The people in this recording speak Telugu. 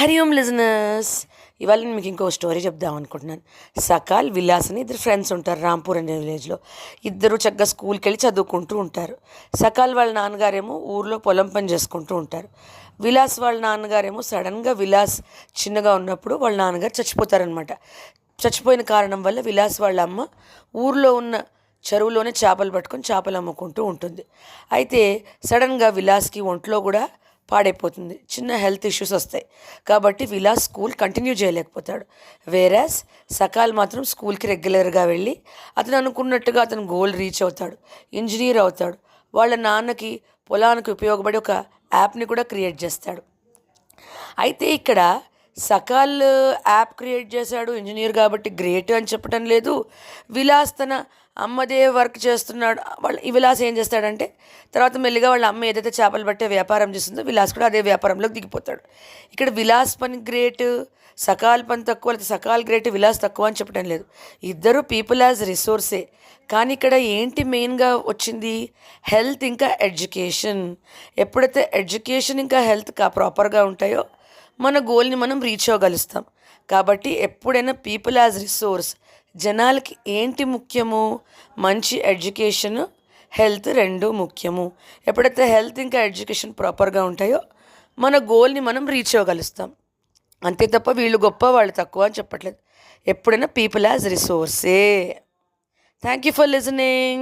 హరి ఓం లిజనర్స్, ఇవాళ నేను మీకు ఇంకో స్టోరీ చెప్దాం అనుకుంటున్నాను. సకాల్, విలాస్ అని ఇద్దరు ఫ్రెండ్స్ ఉంటారు రాంపూర్ అనే విలేజ్లో. ఇద్దరు చక్కగా స్కూల్కి వెళ్ళి చదువుకుంటూ ఉంటారు. సకాల్ వాళ్ళ నాన్నగారేమో ఊర్లో పొలం పని చేసుకుంటూ ఉంటారు. విలాస్ వాళ్ళ నాన్నగారేమో సడన్గా విలాస్ చిన్నగా ఉన్నప్పుడు వాళ్ళ నాన్నగారు చచ్చిపోతారనమాట. చచ్చిపోయిన కారణం వల్ల విలాస్ వాళ్ళ అమ్మ ఊర్లో ఉన్న చెరువులోనే చేపలు పట్టుకొని చేపలు అమ్ముకుంటూ ఉంటుంది. అయితే సడన్గా విలాస్కి ఒంట్లో కూడా పాడైపోతుంది, చిన్న హెల్త్ ఇష్యూస్ వస్తాయి. కాబట్టి విలాస్ స్కూల్ కంటిన్యూ చేయలేకపోతాడు. వేరాస్ సకాల్ మాత్రం స్కూల్కి రెగ్యులర్గా వెళ్ళి అతను అనుకున్నట్టుగా అతను గోల్ రీచ్ అవుతాడు, ఇంజనీర్ అవుతాడు. వాళ్ళ నాన్నకి పొలానికి ఉపయోగపడి ఒక యాప్ని కూడా క్రియేట్ చేస్తాడు. అయితే ఇక్కడ సకాల్ యాప్ క్రియేట్ చేశాడు, ఇంజనీర్ కాబట్టి గ్రేట్ అని చెప్పడం లేదు. విలాస్ తన అమ్మదే వర్క్ చేస్తున్నాడు. ఈ విలాస్ ఏం చేస్తాడంటే తర్వాత మెల్లిగా వాళ్ళ అమ్మ ఏదైతే చేపలు పట్టే వ్యాపారం చేస్తుందో విలాస్ కూడా అదే వ్యాపారంలోకి దిగిపోతాడు. ఇక్కడ విలాస్ పని గ్రేట్, సకాల్ పని తక్కువ, లేకపోతే సకాల్ గ్రేట్ విలాస్ తక్కువ అని చెప్పడం లేదు. ఇద్దరు పీపుల్ యాజ్ రిసోర్సే. కానీ ఇక్కడ ఏంటి మెయిన్గా వచ్చింది, హెల్త్ ఇంకా ఎడ్యుకేషన్. ఎప్పుడైతే ఎడ్యుకేషన్ ఇంకా హెల్త్ ప్రాపర్గా ఉంటాయో మన గోల్ని మనం రీచ్ అవ్వగలుస్తాం. కాబట్టి ఎప్పుడైనా పీపుల్ యాజ్ రిసోర్స్, జనాలకి ఏంటి ముఖ్యము, మంచి ఎడ్యుకేషన్, హెల్త్ రెండు ముఖ్యము. ఎప్పుడైతే హెల్త్ ఇంకా ఎడ్యుకేషన్ ప్రాపర్గా ఉంటాయో మన గోల్ని మనం రీచ్ అవ్వగలుస్తాం. అంతే తప్ప వీళ్ళు గొప్ప వాళ్ళు తక్కువ అని చెప్పట్లేదు. ఎప్పుడైనా పీపుల్ యాజ్ రిసోర్సే. Thank you for listening.